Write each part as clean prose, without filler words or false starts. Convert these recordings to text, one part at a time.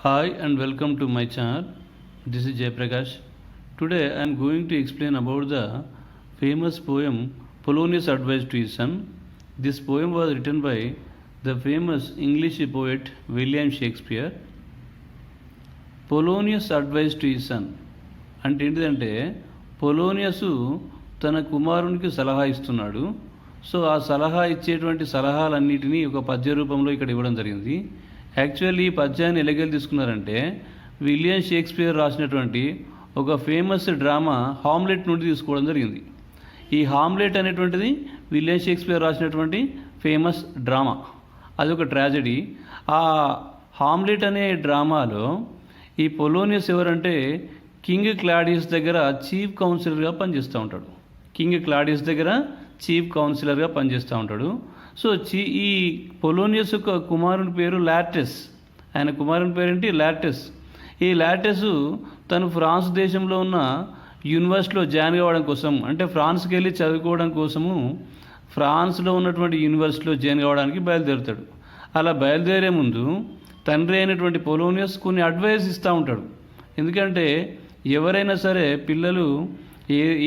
Hi and welcome to my channel. This is Jayprakash. Today I am going to explain about the famous poem Polonius Advice to His Son. This poem was written by the famous English poet William Shakespeare. Polonius Advice to His Son అంటే ఏంటిదంటే పొలోనియస్ తన కుమారునికి సలహా ఇస్తున్నాడు. So ఆ సలహా ఇచ్చేటువంటి సలహాలన్నిటినీ ఒక పద్య రూపంలో ఇక్కడ ఇవ్వడం జరిగింది. యాక్చువల్లీ ఈ పద్యాన్ని ఎలాగెళ్ళి తీసుకున్నారంటే విలియం షేక్స్పియర్ రాసినటువంటి ఒక ఫేమస్ డ్రామా హామ్లెట్ నుండి తీసుకోవడం జరిగింది. ఈ హామ్లెట్ అనేటువంటిది విలియం షేక్స్పియర్ రాసినటువంటి ఫేమస్ డ్రామా, అదొక ట్రాజడీ. ఆ హామ్లెట్ అనే డ్రామాలో ఈ పొలోనియస్ ఎవరంటే కింగ్ క్లాడియస్ దగ్గర చీఫ్ కౌన్సిలర్గా పనిచేస్తూ ఉంటాడు. కింగ్ క్లాడియస్ దగ్గర చీఫ్ కౌన్సిలర్గా పనిచేస్తూ ఉంటాడు. సో ఈ పొలోనియస్ యొక్క కుమారుని పేరు లార్టెస్. ఆయన కుమారుని పేరేంటి? లార్టెస్. ఈ లార్టెస్ తను ఫ్రాన్స్ దేశంలో ఉన్న యూనివర్సిటీలో జాయిన్ కావడం కోసం, అంటే ఫ్రాన్స్కి వెళ్ళి చదువుకోవడం కోసము ఫ్రాన్స్లో ఉన్నటువంటి యూనివర్సిటీలో జాయిన్ కావడానికి బయలుదేరుతాడు. అలా బయలుదేరే ముందు తండ్రి అయినటువంటి పొలోనియస్ కొన్ని అడ్వైస్ ఇస్తూ ఉంటాడు. ఎందుకంటే ఎవరైనా సరే పిల్లలు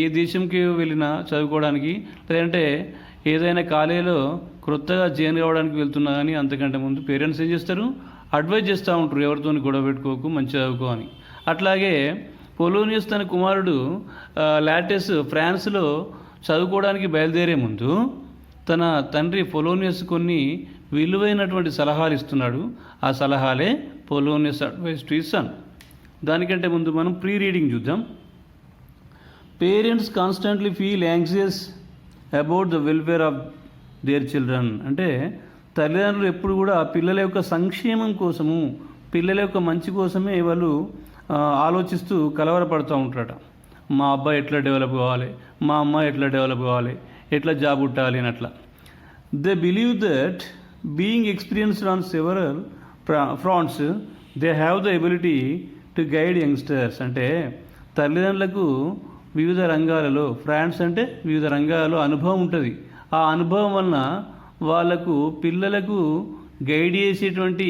ఏ దేశంకి వెళ్ళినా చదువుకోవడానికి, లేదంటే ఏదైనా కాలేజీలో క్రొత్తగా జాయిన్ కావడానికి వెళ్తున్నా కానీ అంతకంటే ముందు పేరెంట్స్ ఏం చేస్తారు? అడ్వైజ్ చేస్తూ ఉంటారు, ఎవరితో గొడవ పెట్టుకోకు, మంచి చదువుకో అని. అట్లాగే పొలోనియస్ తన కుమారుడు లార్టెస్ ఫ్రాన్స్లో చదువుకోవడానికి బయలుదేరే ముందు తన తండ్రి పొలోనియస్ కొన్ని విలువైనటువంటి సలహాలు ఇస్తున్నాడు. ఆ సలహాలే పొలోనియస్ అడ్వైస్ టు హిస్ సన్. దానికంటే ముందు మనం ప్రీ రీడింగ్ చూద్దాం. Parents constantly feel anxious about the welfare of their children. అంటే తల్లిదండ్రులు ఎప్పుడు కూడా పిల్లల యొక్క సంక్షేమం కోసము, పిల్లల యొక్క మంచి కోసమే వాళ్ళు ఆలోచిస్తూ కలవరపడుతూ ఉంటారట. మా అబ్బాయి ఎట్లా డెవలప్ కావాలి, మా అమ్మాయి ఎట్లా డెవలప్ కావాలి, ఎట్లా జాబ్ ఉండాలి అని అట్లా. They believe that being experienced on several fronts they have the ability to guide youngsters. అంటే తల్లిదండ్రులకు వివిధ రంగాలలో, ఫ్రాన్స్ అంటే వివిధ రంగాలలో అనుభవం ఉంటుంది. ఆ అనుభవం వలన వాళ్ళకు పిల్లలకు గైడ్ చేసేటువంటి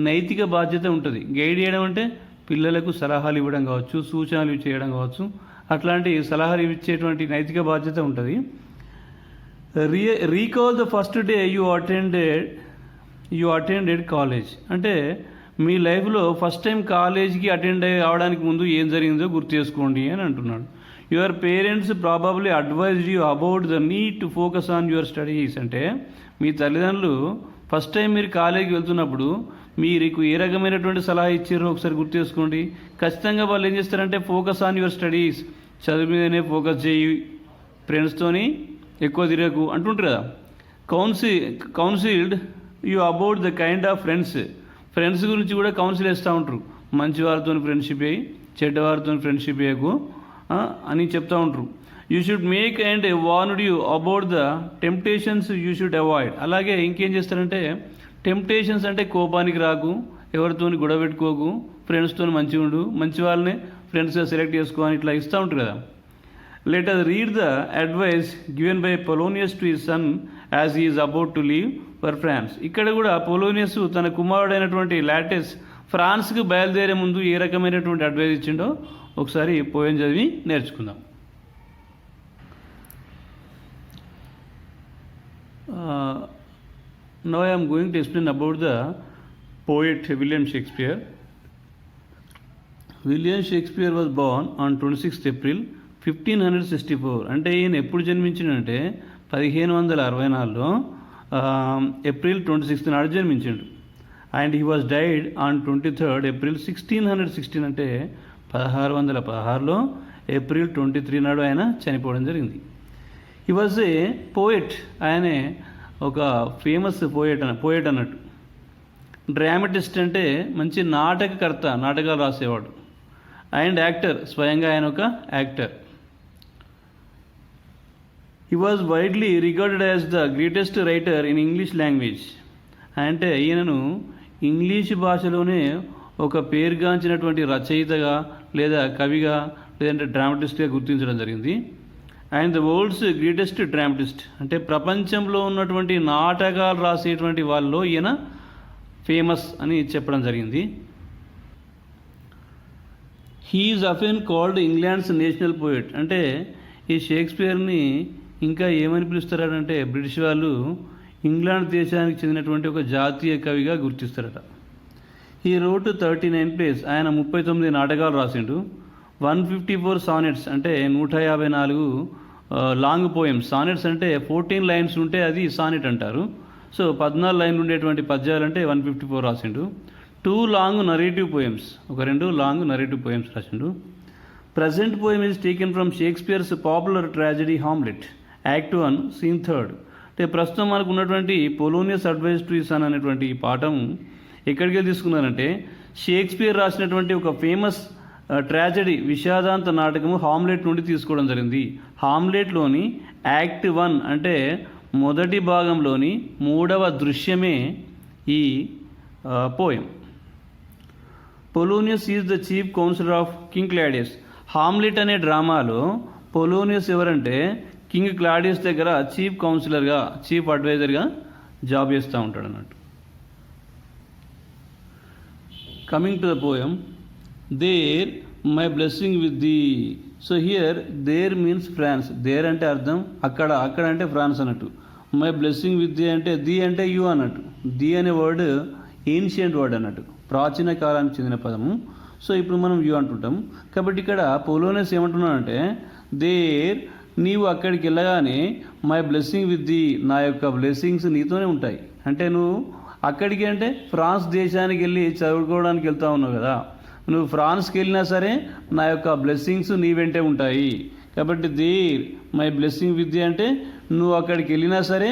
నైతిక బాధ్యత ఉంటుంది. గైడ్ చేయడం అంటే పిల్లలకు సలహాలు ఇవ్వడం కావచ్చు, సూచనలు చేయడం కావచ్చు, అట్లాంటి సలహాలు ఇచ్చేటువంటి నైతిక బాధ్యత ఉంటుంది. Recall the first day you attended college. అంటే మీ లైఫ్లో ఫస్ట్ టైం కాలేజ్కి అటెండ్ అవడానికి ముందు ఏం జరిగిందో గుర్తు చేసుకోండి అని అంటున్నాడు. Your parents probably advised you about the need to focus on your studies. అంటే మీ తల్లిదండ్రులు ఫస్ట్ టైం మీరు కాలేజీకి వెళ్తున్నప్పుడు మీకు ఏ రకమైనటువంటి సలహా ఇచ్చారో ఒకసారి గుర్తు చేసుకోండి. ఖచ్చితంగా వాళ్ళు ఏం చేస్తారంటే ఫోకస్ ఆన్ యువర్ స్టడీస్, చదువు మీదనే ఫోకస్ చేయి, ఫ్రెండ్స్తోని ఎక్కువ తిరగకు అంటుంటారు కదా. Counselled you about the kind of friends గురించి కూడా కౌన్సిల్ ఇస్తూ ఉంటారు. మంచి వారితో ఫ్రెండ్షిప్ అయ్యి, చెడ్డవారితో ఫ్రెండ్షిప్ అయ్యకు అని చెప్తూ ఉంటారు. You should make and warned you about the temptations you should avoid. అలాగే ఇంకేం చేస్తారంటే టెంప్టేషన్స్ అంటే కోపానికి రాకు, ఎవరితో గొడవ పెట్టుకోకు, ఫ్రెండ్స్తో మంచిగా ఉండు, మంచి వాళ్ళని ఫ్రెండ్స్గా సెలెక్ట్ చేసుకో అని ఇట్లా ఇస్తూ ఉంటారు కదా. Let us read the advice given by Polonius to his son as he is about to leave for France. ఇక్కడ కూడా పొలోనియస్ తన కుమారుడైనటువంటి లార్టెస్ ఫ్రాన్స్కి బయలుదేరే ముందు ఏ రకమైనటువంటి అడ్వైస్ ఇచ్చిండో ఒకసారి పోయం చదివి నేర్చుకుందాం. Now I am going to explain about the poet William Shakespeare. William Shakespeare was Born on 26th April 1564. అంటే ఈయన ఎప్పుడు జన్మించిండంటే 1564లో ఏప్రిల్ 26 నాడు జన్మించాడు. And he was died on 23rd April 1616. అంటే 1616లో ఏప్రిల్ 23 నాడు ఆయన చనిపోవడం జరిగింది. He was a poet. ఆయనే ఒక ఫేమస్ పోయట్ అన్నట్టు. డ్రామటిస్ట్ అంటే మంచి నాటకకర్త, నాటకాలు రాసేవాడు. అండ్ యాక్టర్, స్వయంగా ఆయన ఒక actor. He was widely regarded as the greatest writer in English language. అంటే ఈయనను ఇంగ్లీష్ భాషలోనే ఒక పేరుగాంచినటువంటి రచయితగా, లేదా కవిగా, లేదంటే డ్రామటిస్ట్గా గుర్తించడం జరిగింది. And the world's greatest dramatist. అంటే ప్రపంచంలో ఉన్నటువంటి నాటకాలు రాసేటువంటి వాళ్ళలో ఈయన ఫేమస్ అని చెప్పడం జరిగింది. He is often called England's national poet. అంటే ఈ షేక్స్పియర్ని ఇంకా ఏమని పిలుస్తారంటే బ్రిటిష్ వాళ్ళు ఇంగ్లాండ్ దేశానికి చెందినటువంటి ఒక జాతీయ కవిగా గుర్తిస్తారట. ఈ రోడ్ 39 ప్లేస్, ఆయన 39 నాటకాలు రాసిండు. 154 సానెట్స్ అంటే 154 లాంగ్ పోయమ్స్. సానెట్స్ అంటే 14 లైన్స్ ఉంటే అది సానెట్ అంటారు. సో 14 లైన్లు ఉండేటువంటి పద్యాలు అంటే 154 రాసిండు. 2 లాంగ్ నరేటివ్ పోయమ్స్, ఒక 2 లాంగ్ నరేటివ్ పోయమ్స్ రాసిండు. Present poem is taken from Shakespeare's popular tragedy Hamlet, act 1 scene 3. అంటే ప్రస్తుతం మనకు ఉన్నటువంటి Polonius advice to his son అనేటువంటి ఈ పాఠం ఎక్కడికి తీసుకున్నారంటే షేక్స్పియర్ రాసినటువంటి ఒక ఫేమస్ ట్రాజడీ విషాదాంత నాటకము హామ్లెట్ నుండి తీసుకోవడం జరిగింది. హామ్లెట్లోని యాక్ట్ 1 అంటే మొదటి భాగంలోని 3వ దృశ్యమే ఈ poem. Polonius is the chief counsellor of King Claudius. Hamlet అనే డ్రామాలో పొలోనియస్ ఎవరంటే కింగ్ క్లాడియస్ దగ్గర చీఫ్ కౌన్సిలర్గా, చీఫ్ అడ్వైజర్గా జాబ్ చేస్తూ ఉంటాడు అన్నట్టు. Coming to the poem, there my blessing with thee. So here there means France. There అంటే అర్థం అక్కడ, అక్కడ అంటే ఫ్రాన్స్ అన్నట్టు. మై బ్లెస్సింగ్ విత్ ది అంటే ది అంటే యూ అన్నట్టు. ది అనే వర్డ్ ఏన్షియంట్ వర్డ్ అన్నట్టు, ప్రాచీన కాలానికి చెందిన పదము. సో ఇప్పుడు మనం యూ అంటుంటాం. కాబట్టి ఇక్కడ పొలోనియస్ ఏమంటున్నానంటే దేర్, నీవు అక్కడికి వెళ్ళగానే మై బ్లెస్సింగ్ విత్ ది, నా యొక్క బ్లెస్సింగ్స్ నీతోనే ఉంటాయి. అంటే నువ్వు అక్కడికి అంటే ఫ్రాన్స్ దేశానికి వెళ్ళి చదువుకోవడానికి వెళ్తా ఉన్నావు కదా, నువ్వు ఫ్రాన్స్కి వెళ్ళినా సరే నా యొక్క బ్లెస్సింగ్స్ నీ వెంటే ఉంటాయి. కాబట్టి there my blessing with thee అంటే నువ్వు అక్కడికి వెళ్ళినా సరే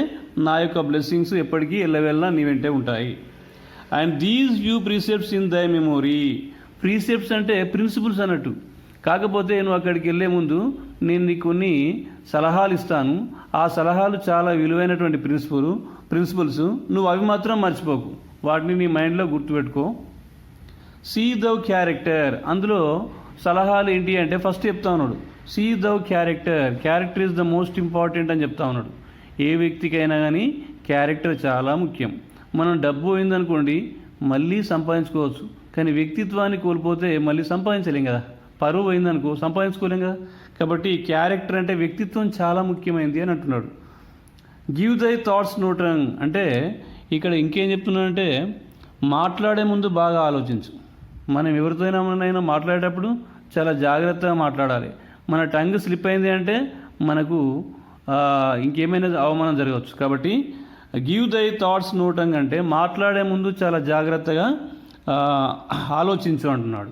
నా యొక్క బ్లెస్సింగ్స్ ఎప్పటికీ వెళ్ళ నీ వెంటే ఉంటాయి. And these you precepts in thy memory. Precepts అంటే ప్రిన్సిపల్స్ అన్నట్టు. కాకపోతే నువ్వు అక్కడికి వెళ్ళే ముందు నేను నీకు కొన్ని సలహాలు ఇస్తాను. ఆ సలహాలు చాలా విలువైనటువంటి ప్రిన్సిపల్స్, నువ్వు అవి మాత్రం మర్చిపోకు, వాటిని నీ మైండ్లో గుర్తుపెట్టుకో. సీ దౌ క్యారెక్టర్, అందులో సలహాలు ఏంటి అంటే ఫస్ట్ చెప్తా ఉన్నాడు see thou character. Character is the most important అని చెప్తా ఉన్నాడు. ఏ వ్యక్తికైనా కానీ క్యారెక్టర్ చాలా ముఖ్యం. మనం డబ్బు పోయిందనుకోండి మళ్ళీ సంపాదించుకోవచ్చు, కానీ వ్యక్తిత్వాన్ని కోల్పోతే మళ్ళీ సంపాదించలేం కదా. పరువు పోయిందనుకో సంపాదించుకోలేం కదా. కాబట్టి క్యారెక్టర్ అంటే వ్యక్తిత్వం చాలా ముఖ్యమైనది అని అంటున్నాడు. గివ్ దై థాట్స్ నో టంగ్ అంటే ఇక్కడ ఇంకేం చెప్తున్నాడంటే మాట్లాడే ముందు బాగా ఆలోచించు. మనం ఎవరితోనైనా మాట్లాడేటప్పుడు చాలా జాగ్రత్తగా మాట్లాడాలి. మన టంగ్ స్లిప్ అయింది అంటే మనకు ఇంకేమైనా అవమానం జరగవచ్చు. కాబట్టి గివ్ దై థాట్స్ నో టంగ్ అంటే మాట్లాడే ముందు చాలా జాగ్రత్తగా ఆలోచించు అంటున్నాడు.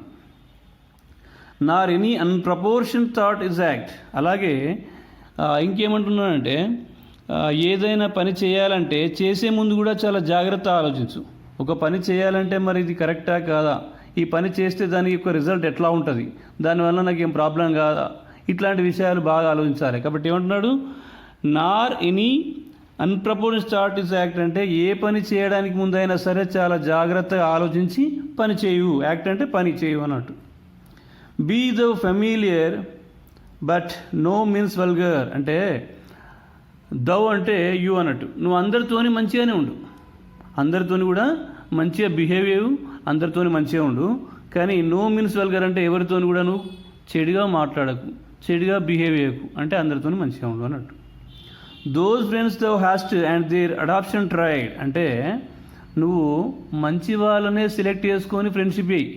Nor any unproportioned thought his act. అలాగే ఇంకేమంటున్నాడంటే ఏదైనా పని చేయాలంటే చేసే ముందు కూడా చాలా జాగ్రత్త ఆలోచించు. ఒక పని చేయాలంటే మరి ఇది కరెక్టా కాదా, ఈ పని చేస్తే దానికి ఒక రిజల్ట్ ఎట్లా ఉంటుంది, దానివల్ల నాకు ఏం ప్రాబ్లం కాదా, ఇట్లాంటి విషయాలు బాగా ఆలోచించాలి. కాబట్టి ఏమంటున్నాడు nor any unproportioned thought his act అంటే ఏ పని చేయడానికి ముందైనా సరే చాలా జాగ్రత్తగా ఆలోచించి పని చేయు. యాక్ట్ అంటే పని చేయు అన్నట్టు. Be the familiar but no means vulgar అంటే దౌ అంటే యూ అన్నట్టు. నువ్వు అందరితోని మంచిగానే ఉండు, అందరితోని కూడా మంచిగా బిహేవ్, అందరితోని మంచిగా ఉండు. కానీ నో మీన్స్ వల్గర్ అంటే ఎవరితోని కూడా నువ్వు చెడుగా మాట్లాడకు, చెడుగా బిహేవ్ చేయకు, అంటే అందరితోని మంచిగా ఉండు అన్నట్టు. Those friends thou hast and their adoption tried అంటే నువ్వు మంచి వాళ్ళనే సెలెక్ట్ చేసుకొని ఫ్రెండ్షిప్ చేయి,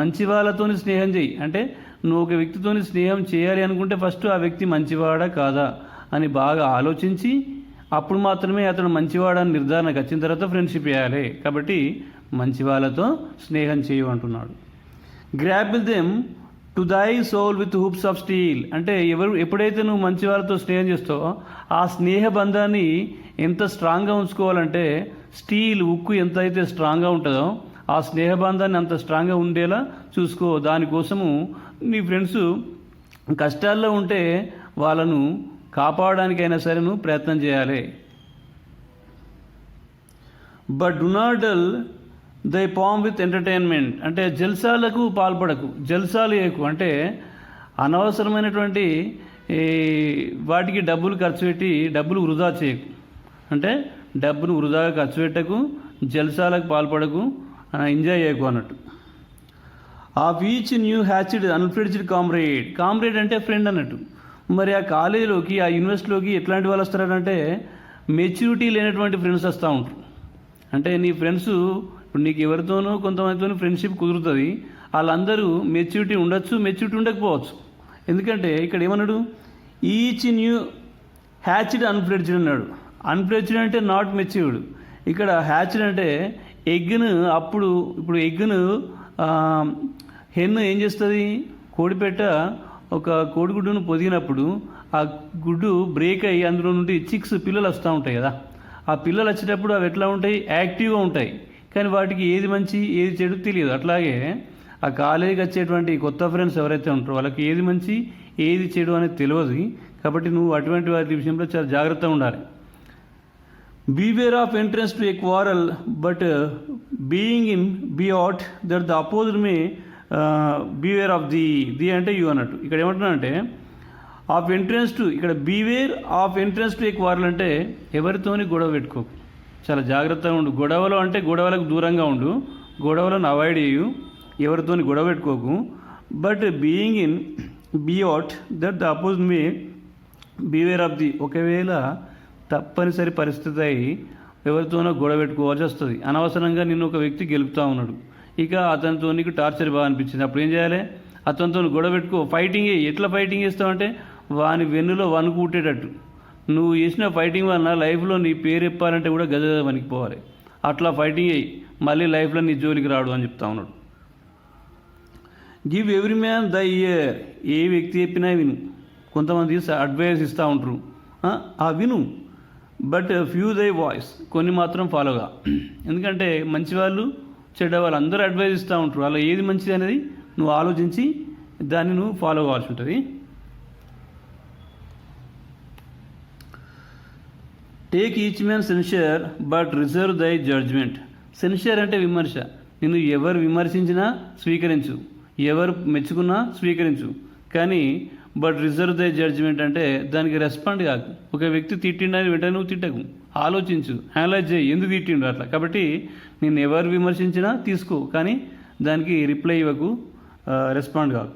మంచి వాళ్ళతోని స్నేహం చేయి. అంటే నువ్వు ఒక వ్యక్తితోని స్నేహం చేయాలి అనుకుంటే ఫస్ట్ ఆ వ్యక్తి మంచివాడా కాదా అని బాగా ఆలోచించి అప్పుడు మాత్రమే అతను మంచివాడని నిర్ధారణకు వచ్చిన తర్వాత ఫ్రెండ్షిప్ చేయాలి. కాబట్టి మంచి వాళ్ళతో స్నేహం చేయు అంటున్నాడు. Grapple them to thy soul with hoops of steel అంటే ఎప్పుడైతే నువ్వు మంచి వాళ్ళతో స్నేహం చేస్తావో ఆ స్నేహ బంధాన్ని ఎంత స్ట్రాంగ్గా ఉంచుకోవాలంటే స్టీల్ ఉక్కు ఎంత అయితే స్ట్రాంగ్గా ఉంటుందో ఆ స్నేహబంధాన్ని అంత స్ట్రాంగ్గా ఉండేలా చూసుకో. దానికోసము నీ ఫ్రెండ్స్ కష్టాల్లో ఉంటే వాళ్ళను కాపాడడానికైనా సరే నువ్వు ప్రయత్నం చేయాలి. బట్ డు నాట్ డల్ దై పామ్ విత్ ఎంటర్టైన్మెంట్ అంటే జల్సాలకు పాల్పడకు, జల్సాలు చేయకు. అంటే అనవసరమైనటువంటి వాటికి డబ్బులు ఖర్చు పెట్టి డబ్బులు వృధా చేయకు. అంటే డబ్బును వృధాగా ఖర్చు పెట్టకు, జల్సాలకు పాల్పడకు, ఎంజాయ్ చేయకు అన్నట్టు. Of each new hatched unfledged comrade. Comrade అంటే ఫ్రెండ్ అన్నట్టు. మరి ఆ కాలేజీలోకి ఆ యూనివర్సిటీలోకి ఎట్లాంటి వాళ్ళు వస్తారంటే మెచ్యూరిటీ లేనటువంటి ఫ్రెండ్స్ వస్తూ ఉంటారు. అంటే నీ ఫ్రెండ్స్ ఇప్పుడు నీకు ఎవరితోనో కొంతమందితో ఫ్రెండ్షిప్ కుదురుతుంది, వాళ్ళందరూ మెచ్యూరిటీ ఉండొచ్చు, మెచ్యూరిటీ ఉండకపోవచ్చు. ఎందుకంటే ఇక్కడ ఏమన్నాడు, ఈచ్ న్యూ హ్యాచ్డ్ అన్ఫ్రెడ్జ్డ్ అన్నాడు. అన్ఫ్రెడ్జ్డ్ అంటే నాట్ మెచ్యూర్డ్. ఇక్కడ హ్యాచ్డ్ అంటే ఎగ్ను ఇప్పుడు ఎగ్ను హెన్ ఏం చేస్తుంది, కోడిపెట్ట ఒక కోడిగుడ్డును పొదిగినప్పుడు ఆ గుడ్డు బ్రేక్ అయ్యి అందులో నుండి చిక్స్ పిల్లలు వస్తూ ఉంటాయి కదా. ఆ పిల్లలు వచ్చేటప్పుడు అవి ఎట్లా ఉంటాయి, యాక్టివ్గా ఉంటాయి, కానీ వాటికి ఏది మంచి ఏది చెడు తెలియదు. అట్లాగే ఆ కాలేజీకి వచ్చేటువంటి కొత్త ఫ్రెండ్స్ ఎవరైతే ఉంటారో వాళ్ళకి ఏది మంచి ఏది చెడు అనేది తెలియదు. కాబట్టి నువ్వు అటువంటి వాటి విషయంలో చాలా జాగ్రత్తగా ఉండాలి. Beware of entrance to a quarrel but being in be out that the opposite may beware of the అంటే యూ అన్నట్టు. ఇక్కడ ఏమంటున్నానంటే ఆఫ్ ఎంట్రన్స్ టు, ఇక్కడ beware of entrance to a quarrel అంటే ఎవరితోని గొడవ పెట్టుకోకు, చాలా జాగ్రత్తగా ఉండు. గొడవలు అంటే గొడవలకు దూరంగా ఉండు, గొడవలను అవాయిడ్ చేయు, ఎవరితోని గొడవ పెట్టుకోకు. But being in be out that the opposite may beware of the, ఒకవేళ తప్పనిసరి పరిస్థితి అయి ఎవరితోనో గొడవ పెట్టుకోవాల్సి వస్తుంది. అనవసరంగా నిన్ను ఒక వ్యక్తి గెలుపుతూ ఉన్నాడు, ఇక అతనితో నీకు టార్చర్ బాగా అనిపించింది, అప్పుడు ఏం చేయాలి, అతనితో గొడవ పెట్టుకో, ఫైటింగ్ ఎట్లా ఫైటింగ్ చేస్తావంటే వాని వెన్నులో వణుకు పుట్టేటట్టు. నువ్వు చేసిన ఫైటింగ్ వలన లైఫ్లో నీ పేరు చెప్పాలంటే కూడా గజ వణికిపోవాలి. అట్లా ఫైటింగ్ అయ్యి మళ్ళీ లైఫ్లో నీ జోలికి రాడు అని చెప్తా ఉన్నాడు. Give every man the ear, ఏ వ్యక్తి చెప్పినా విను. కొంతమంది అడ్వైస్ ఇస్తూ ఉంటారు, ఆ విను, బట్ ఫ్యూ దై వాయిస్, కొన్ని మాత్రం ఫాలోగా. ఎందుకంటే మంచివాళ్ళు చెడ్డవాళ్ళు అందరూ అడ్వైజ్ ఇస్తూ ఉంటారు, అలా ఏది మంచిది అనేది నువ్వు ఆలోచించి దాన్ని నువ్వు ఫాలో కావాల్సి ఉంటుంది. Take each man censure but reserve thy judgment. Censure అంటే విమర్శ. నిన్ను ఎవరు విమర్శించినా స్వీకరించు, ఎవరు మెచ్చుకున్నా స్వీకరించు, కానీ బట్ రిజర్వ్ దై జడ్జ్మెంట్ అంటే దానికి రెస్పాండ్ కాకు. ఒక వ్యక్తి తిట్టిండని వెంటనే నువ్వు తిట్టకు, ఆలోచించు, అనలైజ్ చేయి, ఎందుకు తిట్టిండు అట్లా. కాబట్టి నేను ఎవరు విమర్శించినా తీసుకో, కానీ దానికి రిప్లై ఇవ్వకు, రెస్పాండ్ కాకు.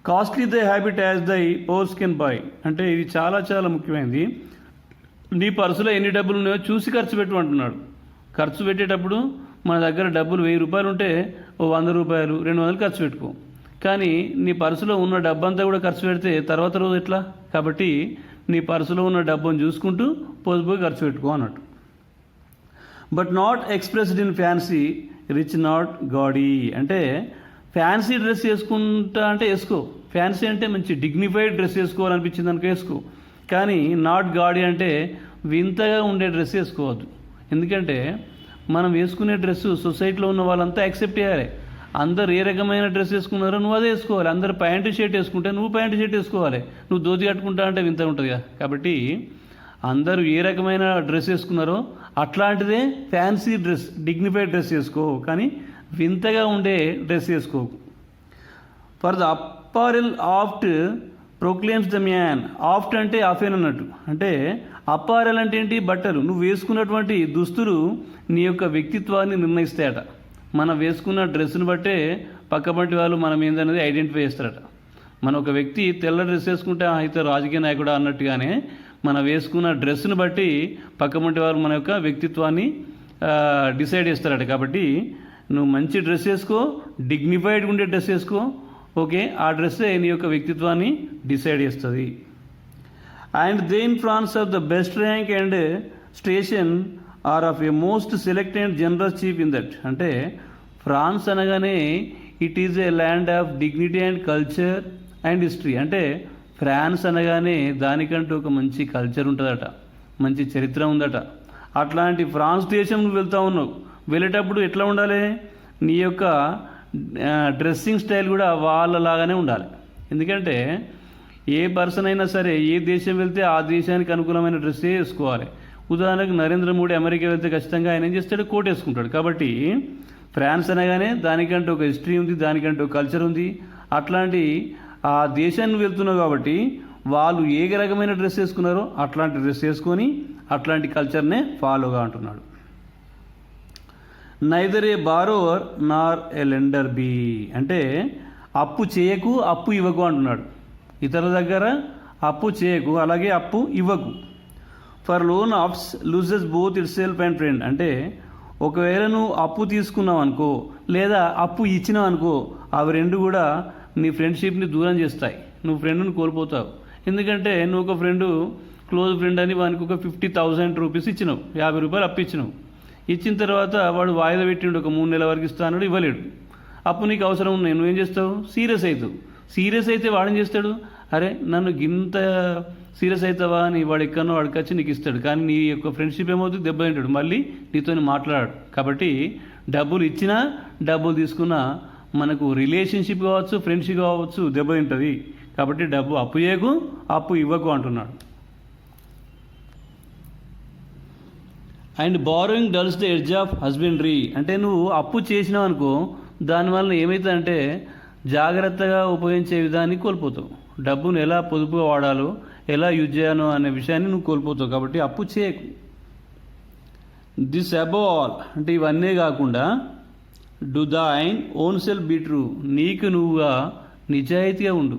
కాస్ట్లీ ద హ్యాబిట్ యాజ్ దై పర్స్ కెన్ బై అంటే ఇది చాలా చాలా ముఖ్యమైనది. నీ పర్సులో ఎన్ని డబ్బులు ఉన్నాయో చూసి ఖర్చు పెట్టు అంటున్నాడు. ఖర్చు పెట్టేటప్పుడు మన దగ్గర డబ్బులు 1000 రూపాయలు ఉంటే ఓ 100 రూపాయలు 200 ఖర్చు పెట్టుకో, కానీ నీ పర్సులో ఉన్న డబ్బంతా కూడా ఖర్చు పెడితే తర్వాత రోజు ఎట్లా. కాబట్టి నీ పర్సులో ఉన్న డబ్బును చూసుకుంటూ పోసిపోయి ఖర్చు పెట్టుకో అన్నట్టు. But not expressed in fancy rich not gaudy అంటే ఫ్యాన్సీ డ్రెస్ వేసుకుంటా అంటే వేసుకో, ఫ్యాన్సీ అంటే మంచి డిగ్నిఫైడ్ డ్రెస్ వేసుకోవాలనిపించింది అనుకో వేసుకో, కానీ నాట్ గాడీ అంటే వింతగా ఉండే డ్రెస్ వేసుకోవద్దు. ఎందుకంటే మనం వేసుకునే డ్రెస్సు సొసైటీలో ఉన్న వాళ్ళంతా యాక్సెప్ట్ చేయాలి. అందరు ఏ రకమైన డ్రెస్ వేసుకున్నారో నువ్వు అదే వేసుకోవాలి. అందరు ప్యాంటు షర్ట్ వేసుకుంటే నువ్వు ప్యాంటు షర్ట్ వేసుకోవాలి. నువ్వు ధోతి కట్టుకుంటా అంటే వింత ఉంటుంది కదా. కాబట్టి అందరూ ఏ రకమైన డ్రెస్ వేసుకున్నారో అట్లాంటిదే ఫ్యాన్సీ డ్రెస్, డిగ్నిఫైడ్ డ్రెస్ వేసుకో, కానీ వింతగా ఉండే డ్రెస్ వేసుకోకు. For the apparel oft proclaims the man. Oft అంటే ఆఫెన్ అన్నట్టు. అంటే అప్పారెల్ అంటే ఏంటి, బట్టలు. నువ్వు వేసుకున్నటువంటి దుస్తులు నీ యొక్క వ్యక్తిత్వాన్ని నిర్ణయిస్తాయట. మనం వేసుకున్న డ్రెస్సును బట్టే పక్కపంటి వాళ్ళు మనం ఏందనేది ఐడెంటిఫై చేస్తారట. మన ఒక వ్యక్తి తెల్ల డ్రెస్ వేసుకుంటే అయితే రాజకీయ నాయకుడు అన్నట్టుగానే మనం వేసుకున్న డ్రెస్సును బట్టి పక్కపంటి వారు మన యొక్క వ్యక్తిత్వాన్ని డిసైడ్ చేస్తారట. కాబట్టి నువ్వు మంచి డ్రెస్ వేసుకో, డిగ్నిఫైడ్గా ఉండే డ్రెస్ వేసుకో, ఓకే, ఆ డ్రెస్సే నీ యొక్క వ్యక్తిత్వాన్ని డిసైడ్ చేస్తుంది. And they in France of the best rank and station are of a most select and generous chief in that. అంటే ఫ్రాన్స్ అనగానే it is a land of dignity and culture and history. అంటే France అనగానే దానికంటూ ఒక మంచి culture ఉంటుందట, మంచి చరిత్ర ఉందట. అట్లాంటి ఫ్రాన్స్ దేశం నువ్వు వెళ్తూ ఉన్నావు, వెళ్ళేటప్పుడు ఎట్లా ఉండాలి, నీ యొక్క డ్రెస్సింగ్ స్టైల్ కూడా వాళ్ళలాగానే ఉండాలి. ఎందుకంటే ఏ పర్సన్ అయినా సరే ఏ దేశం వెళ్తే ఆ దేశానికి అనుకూలమైన డ్రెస్సే వేసుకోవాలి. ఉదాహరణకు నరేంద్ర మోడీ అమెరికా వెళ్తే ఖచ్చితంగా ఆయన ఏం చేస్తాడు, కోట్ వేసుకుంటాడు. కాబట్టి ఫ్రాన్స్ అనగానే దానికంటూ ఒక హిస్టరీ ఉంది, దానికంటూ ఒక కల్చర్ ఉంది. అట్లాంటి ఆ దేశాన్ని వెళ్తున్నావు కాబట్టి వాళ్ళు ఏ రకమైన డ్రెస్ వేసుకున్నారో అట్లాంటి డ్రెస్ వేసుకొని అట్లాంటి కల్చర్నే ఫాలోగా అంటున్నాడు. నైదర్ ఏ బారోవర్ నార్ ఏ లెండర్ బి, అంటే అప్పు చేయకు అప్పు ఇవ్వకు అంటున్నాడు. ఇతరుల దగ్గర అప్పు చేయకు, అలాగే అప్పు ఇవ్వకు. For loan oft loses both itself and friend, అంటే ఒకవేళ నువ్వు అప్పు తీసుకున్నావు అనుకో లేదా అప్పు ఇచ్చినావు అనుకో, అవి రెండు కూడా నీ ఫ్రెండ్షిప్ని దూరం చేస్తాయి. నువ్వు ఫ్రెండ్ని కోల్పోతావు. ఎందుకంటే నువ్వు ఒక ఫ్రెండు క్లోజ్ ఫ్రెండ్ అని వానికి ఒక 50,000 రూపీస్ ఇచ్చినావు, 50 రూపాయలు అప్పు ఇచ్చినావు. ఇచ్చిన తర్వాత వాడు వాయిదా పెట్టిండు, ఒక 3 నెలల వరకు ఇస్తాను, ఇవ్వలేడు. అప్పు నీకు అవసరం ఉన్నాయి, నువ్వేం చేస్తావు? సీరియస్ అవుతావు. సీరియస్ అయితే వాడేం చేస్తాడు? అరే నన్ను గింత సీరియస్ అవుతావా అని వాడు ఎక్కడో వాడికి వచ్చి నీకు ఇస్తాడు. కానీ నీ యొక్క ఫ్రెండ్షిప్ ఏమవుతుంది? దెబ్బ తింటాడు, మళ్ళీ నీతో మాట్లాడాడు. కాబట్టి డబ్బులు ఇచ్చినా డబ్బులు తీసుకున్నా మనకు రిలేషన్షిప్ కావచ్చు, ఫ్రెండ్షిప్ కావచ్చు, దెబ్బ తింటుంది. కాబట్టి డబ్బు అప్పు చేయకు అప్పు ఇవ్వకు అంటున్నాడు. And borrowing dulls the edge of husbandry, అంటే నువ్వు అప్పు చేసినావు అనుకో, దానివల్ల ఏమవుతుందంటే జాగ్రత్తగా ఉపయోగించే విధాన్ని కోల్పోతావు. డబ్బును ఎలా పొదుపుగా వాడాలో, ఎలా యూజ్ చేయాలో అనే విషయాన్ని నువ్వు కోల్పోతావు. కాబట్టి అప్పు చేయకు. దిస్ అబవ్ ఆల్, అంటే ఇవన్నీ కాకుండా do thine own self be true, నీకు నువ్వుగా నిజాయితీగా ఉండు,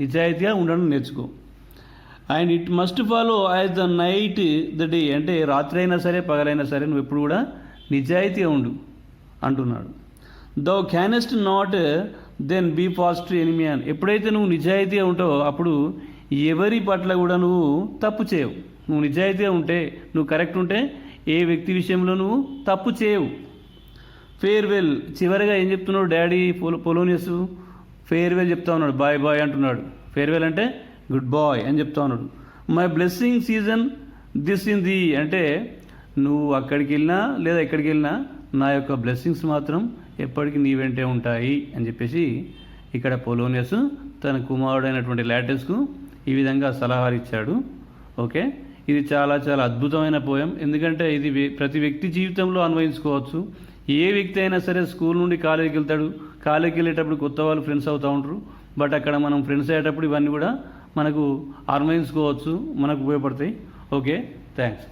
నిజాయితీగా ఉండడం నేర్చుకో. And it must follow as the night the day, అంటే రాత్రి అయినా సరే పగలైనా సరే నువ్వు ఎప్పుడు కూడా నిజాయితీగా ఉండు అంటున్నాడు. Thou canst not then be ఫాస్ట్ టు ఎనిమీ అని, ఎప్పుడైతే నువ్వు నిజాయితీగా ఉంటావో అప్పుడు ఎవరి పట్ల కూడా నువ్వు తప్పు చేయవు. నువ్వు నిజాయితీగా ఉంటే, నువ్వు కరెక్ట్ ఉంటే ఏ వ్యక్తి విషయంలో నువ్వు తప్పు చేయవు. ఫేర్వెల్, చివరిగా ఏం చెప్తున్నాడు డాడీ పొలోనియస్? ఫేర్వెల్ చెప్తా ఉన్నాడు, బాయ్ బాయ్ అంటున్నాడు. ఫేర్వెల్ అంటే గుడ్ బాయ్ అని చెప్తా ఉన్నాడు. My blessing season this in the, అంటే నువ్వు అక్కడికి వెళ్ళినా లేదా ఎక్కడికి వెళ్ళినా నా యొక్క బ్లెస్సింగ్స్ మాత్రం ఎప్పటికీ నీ వెంటే ఉంటాయి అని చెప్పేసి ఇక్కడ పొలోనియస్ తన కుమారుడైనటువంటి లాటెస్కు ఈ విధంగా సలహాలు ఇచ్చాడు. ఓకే, ఇది చాలా చాలా అద్భుతమైన పోయం. ఎందుకంటే ఇది ప్రతి వ్యక్తి జీవితంలో అన్వయించుకోవచ్చు. ఏ వ్యక్తి అయినా సరే స్కూల్ నుండి కాలేజీకి వెళ్తాడు, కాలేజీకి వెళ్ళేటప్పుడు కొత్త వాళ్ళు ఫ్రెండ్స్ అవుతూ ఉంటారు. బట్ అక్కడ మనం ఫ్రెండ్స్ అయ్యేటప్పుడు ఇవన్నీ కూడా మనకు అన్వయించుకోవచ్చు, మనకు ఉపయోగపడతాయి. Okay, thanks.